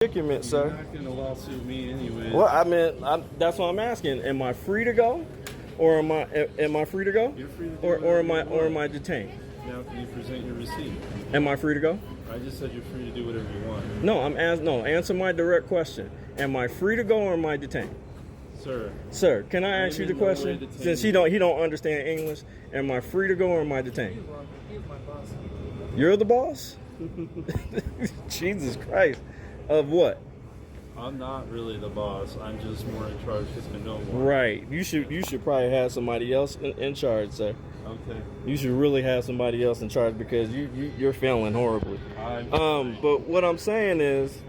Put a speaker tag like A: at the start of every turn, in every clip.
A: Predicament, sir.
B: You're not gonna lawsuit me anyway.
A: Well, I mean, that's what I'm asking. Am I free to go, or am I free to go?
B: You're free to do
A: or am I detained?
B: Now, can you present your receipt?
A: Am I free to go?
B: I just said you're free to do whatever you want.
A: No, answer my direct question. Am I free to go or am I detained?
B: Sir,
A: can I ask you the question? Since he don't understand English, am I free to go or am I detained?
C: He's my boss.
A: You're the boss? Jesus Christ. Of what?
B: I'm not really the boss. I'm just more in charge because I know more.
A: Right. You should probably have somebody else in charge, sir.
B: Okay.
A: You should really have somebody else in charge because you're failing horribly. But what I'm saying is,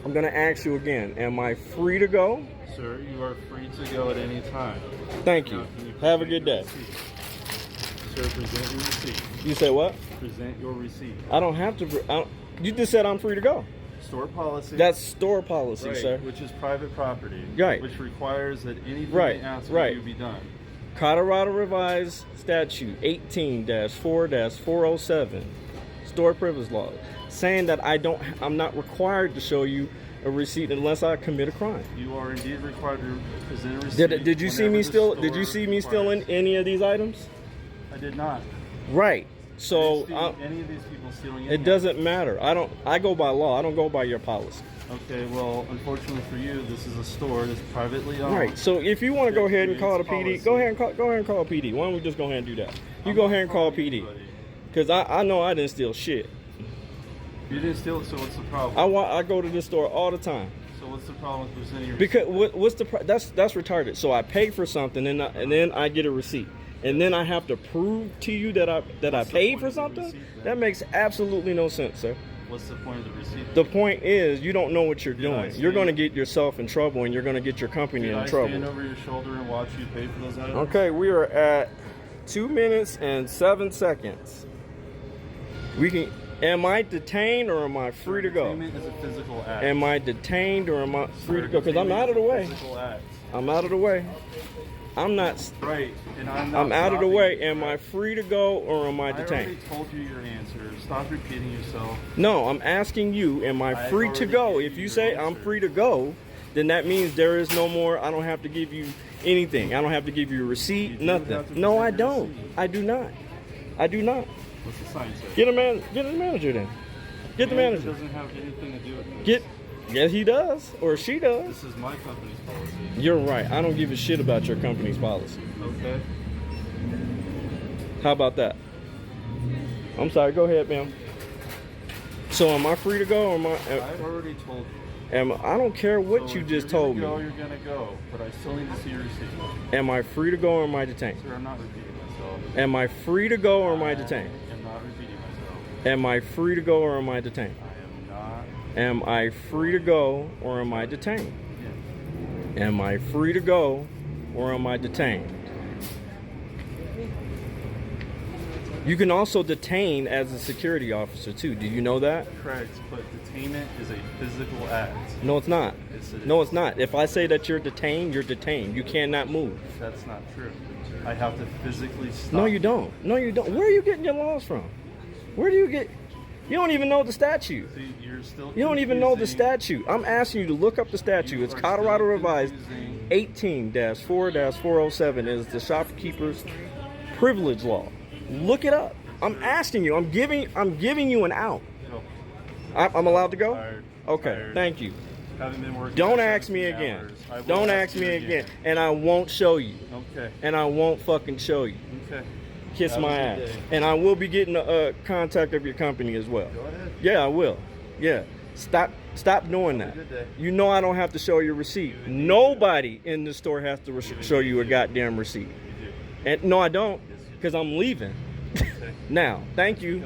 A: I'm gonna ask you again. Am I free to go?
B: Sir, you are free to go at any time.
A: Thank you. Have a good day.
B: Sir, present your receipt.
A: You say what?
B: Present your receipt.
A: I don't have to. You just said I'm free to go.
B: Store policy.
A: That's store policy,
B: right,
A: sir.
B: Which is private property.
A: Right.
B: Which requires that anything
A: right.
B: they ask
A: right.
B: you be done.
A: Colorado Revised Statute 18-4-407, store privilege law, saying that I'm not required to show you a receipt unless I commit a crime.
B: You are indeed required to present a receipt.
A: Did you see me still? Did you see me still in any of these items?
B: I did not.
A: Right. So
B: any of these people stealing?
A: It doesn't matter. I go by law. I don't go by your policy.
B: Okay. Well, unfortunately for you, this is a store that's privately owned.
A: Right. So if you want to go ahead and call the PD, go ahead and call PD. Why don't we just go ahead and do that? You go ahead and call PD. Because I know I didn't steal shit.
B: You didn't steal it, so what's the problem?
A: I go to this store all the time.
B: So what's the problem with presenting your
A: receipt? Because that's retarded. So I pay for something and then I get a receipt. And then I have to prove to you that I paid for something? That makes absolutely no sense, sir.
B: What's the point of the receipt?
A: The point is you don't know what you're doing. You're going to get yourself in trouble and you're going to get your company in trouble.
B: Stand over your shoulder and watch you pay for those items?
A: Okay, we are at 2 minutes and 7 seconds. Am I detained or am I free to go?
B: Detainment is a physical act.
A: Am I detained or am I free to go? Because I'm out of the way. I'm out of the way. I'm not.
B: Right, and I'm
A: out of the way. Am I free to go or am I detained?
B: I already told you your answer. Stop repeating yourself.
A: No, I'm asking you, am I free to go? If you say I'm free to go, then that means there is no more. I don't have to give you anything. I don't have to give you a receipt, nothing. No, I don't. I do not. I do not.
B: What's the sign say?
A: Get the manager then. Get the manager.
B: Doesn't have anything to do with this.
A: Yes, he does, or she does.
B: This is my company's policy.
A: You're right. I don't give a shit about your company's policy.
B: Okay.
A: How about that? I'm sorry. Go ahead, ma'am. So, am I free to go, or am I?
B: I've already told you.
A: I don't care what you just told me.
B: You're gonna go, but I still need to see your receipt.
A: Am I free to go, or am I detained?
B: Sir, I'm not repeating myself.
A: Am I free to go, or am I detained?
B: I'm not repeating myself.
A: Am I free to go, or am I detained?
B: I am not.
A: Am I free to go or am I detained?
B: Yes.
A: Am I free to go or am I detained? You can also detain as a security officer too. Do you know that?
B: Correct, but detainment is a physical act.
A: No, it's not.
B: Yes, it is.
A: No, it's not. If I say that you're detained, you're detained. You cannot move.
B: That's not true. I have to physically stop.
A: No, you don't. No, you don't. Where are you getting your laws from? Where do you get... You don't even know the statute.
B: See, you're still
A: you don't even know the statute. I'm asking you to look up the statute. It's Colorado Revised 18-4-407 is the shopkeeper's privilege law. Look it up. I'm asking you. I'm giving you an out. I'm allowed to go? Okay, thank you. Don't ask me again. Don't ask me again. And I won't show you.
B: Okay.
A: And I won't fucking show you.
B: Okay.
A: Kiss my ass. And I will be getting a contact of your company as well.
B: Go ahead.
A: Yeah, I will. Yeah. Stop doing that. You know I don't have to show you a receipt. Nobody in the store has to show you a goddamn receipt.
B: You do.
A: And no, I don't, because I'm leaving. Now, thank you.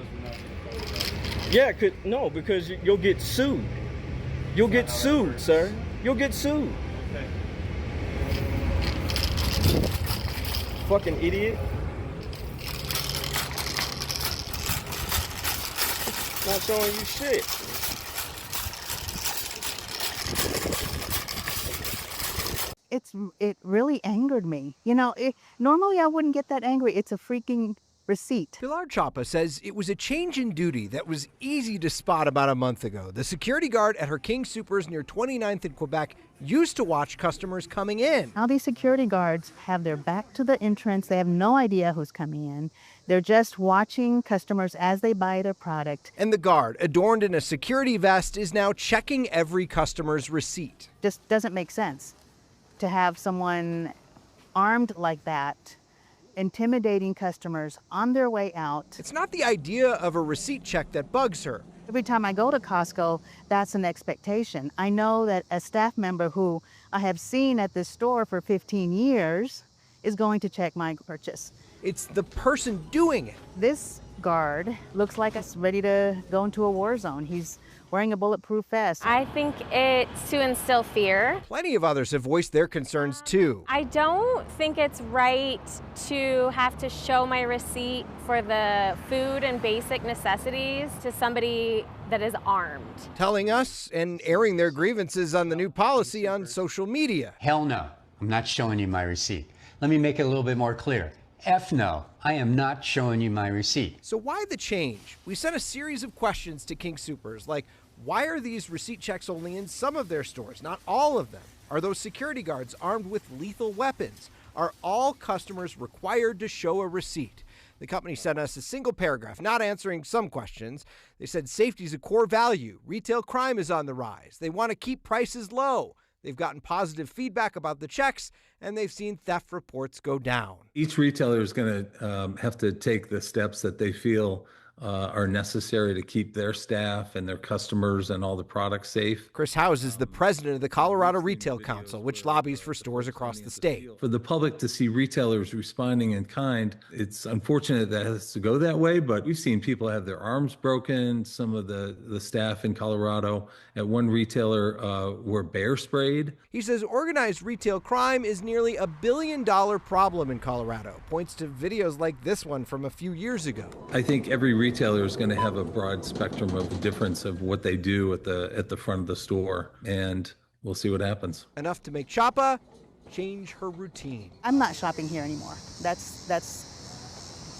A: Yeah, because you'll get sued. You'll get sued, sir. You'll get sued.
B: Okay.
A: Fucking idiot. Not showing you shit.
D: It really angered me. You know, normally I wouldn't get that angry. It's a freaking
C: receipt.
D: Pilar Chapa says it was a change in duty that was easy to spot about a month ago. The security guard at her King Soopers near 29th in Quebec used to watch customers coming in.
C: Now these security guards have their back to the entrance. They have no idea who's coming in. They're just watching customers as they buy their product.
D: And the guard, adorned in a security vest, is now checking every customer's receipt.
C: Just doesn't make sense to have someone armed like that intimidating customers on their way out.
D: It's not the idea of a receipt check that bugs her.
C: Every time I go to Costco, that's an expectation. I know that a staff member who I have seen at this store for 15 years is going to check my purchase.
D: It's the person doing it.
C: This guard looks like he's ready to go into a war zone. He's wearing a bulletproof vest.
E: I think it's to instill fear.
D: Plenty of others have voiced their concerns too.
E: I don't think it's right to have to show my receipt for the food and basic necessities to somebody that is armed.
D: Telling us and airing their grievances on the new policy on social media.
F: Hell no, I'm not showing you my receipt. Let me make it a little bit more clear. F no, I am not showing you my receipt.
D: So why the change? We sent a series of questions to King Soopers, like why are these receipt checks only in some of their stores, not all of them? Are those security guards armed with lethal weapons? Are all customers required to show a receipt? The company sent us a single paragraph, not answering some questions. They said safety is a core value. Retail crime is on the rise. They want to keep prices low. They've gotten positive feedback about the checks, and they've seen theft reports go down.
G: Each retailer is going to have to take the steps that they feel are necessary to keep their staff and their customers and all the products safe.
D: Chris Howes is the president of the Colorado Retail Council, which lobbies for stores across the state.
G: For the public to see retailers responding in kind, it's unfortunate that it has to go that way, but we've seen people have their arms broken. Some of the staff in Colorado at one retailer were bear sprayed.
D: He says organized retail crime is nearly $1 billion problem in Colorado. Points to videos like this one from a few years ago.
G: I think every retailer is going to have a broad spectrum of difference of what they do at the front of the store, and we'll see what happens.
D: Enough to make Chapa change her routine.
C: I'm not shopping here anymore. That's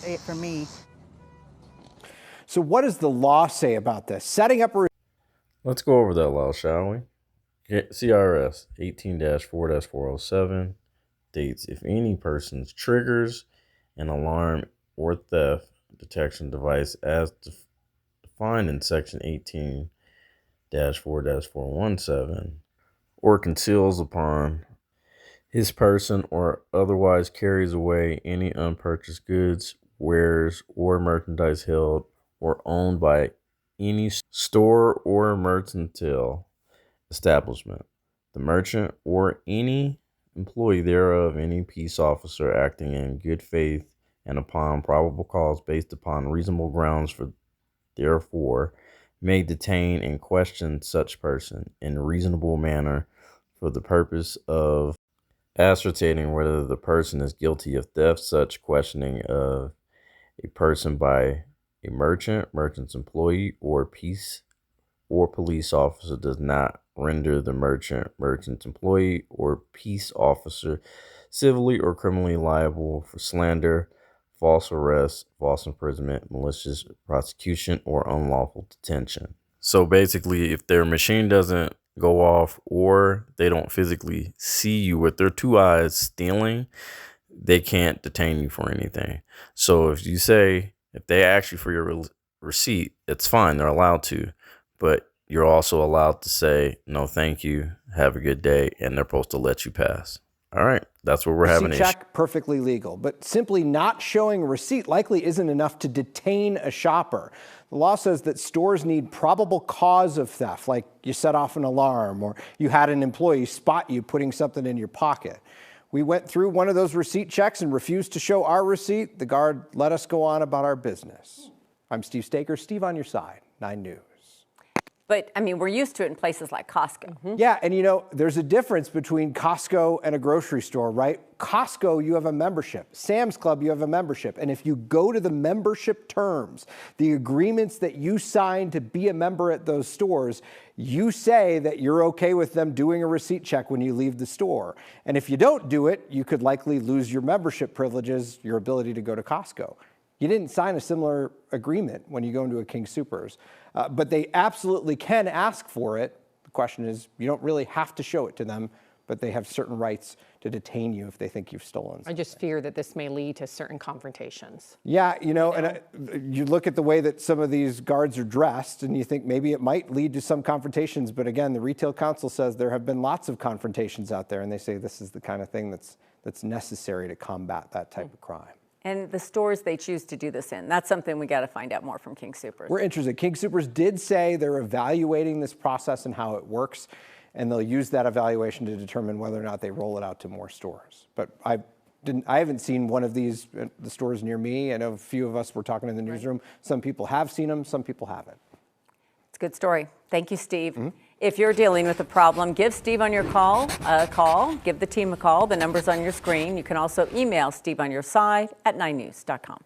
C: it for me.
H: So what does the law say about this? Setting up a
B: Let's go over that law, shall we? CRS 18-4-407 states if any person's triggers an alarm or theft detection device as defined in section 18-4-417 or conceals upon his person or otherwise carries away any unpurchased goods, wares, or merchandise held or owned by any store or mercantile establishment, the merchant or any employee thereof, any peace officer acting in good faith and upon probable cause based upon reasonable grounds for therefore may detain and question such person in a reasonable manner for the purpose of ascertaining whether the person is guilty of theft. Such questioning of a person by a merchant's employee, or peace or police officer does not render the merchant's employee, or peace officer civilly or criminally liable for slander, false arrest, false imprisonment, malicious prosecution, or unlawful detention. So basically, if their machine doesn't go off or they don't physically see you with their two eyes stealing, they can't detain you for anything. So if they ask you for your receipt, it's fine. They're allowed to. But you're also allowed to say, no, thank you, have a good day, and they're supposed to let you pass. All right, that's what we're having.
H: Check, perfectly legal. But simply not showing a receipt likely isn't enough to detain a shopper. The law says that stores need probable cause of theft, like you set off an alarm or you had an employee spot you putting something in your pocket. We went through one of those receipt checks and refused to show our receipt. The guard let us go on about our business. I'm Steve Staker. Steve on your side, 9 News.
I: But, I mean, we're used to it in places like Costco.
H: Mm-hmm. Yeah, and you know, there's a difference between Costco and a grocery store, right? Costco, you have a membership. Sam's Club, you have a membership. And if you go to the membership terms, the agreements that you sign to be a member at those stores, you say that you're okay with them doing a receipt check when you leave the store. And if you don't do it, you could likely lose your membership privileges, your ability to go to Costco. You didn't sign a similar agreement when you go into a King Soopers, but they absolutely can ask for it. The question is, you don't really have to show it to them, but they have certain rights to detain you if they think you've stolen something.
J: I just fear that this may lead to certain confrontations.
H: Yeah, and you look at the way that some of these guards are dressed, and you think maybe it might lead to some confrontations. But again, the Retail Council says there have been lots of confrontations out there, and they say this is the kind of thing that's necessary to combat that type of crime.
I: And the stores they choose to do this in, that's something we got to find out more from King Soopers.
H: We're interested. King Soopers did say they're evaluating this process and how it works, and they'll use that evaluation to determine whether or not they roll it out to more stores. But I haven't seen one of these at the stores near me. I know a few of us were talking in the newsroom. Some people have seen them, some people haven't.
I: It's a good story. Thank you, Steve. If you're dealing with a problem, give Steve on your call a call. Give the team a call. The number's on your screen. You can also email Steve on your side at 9news.com.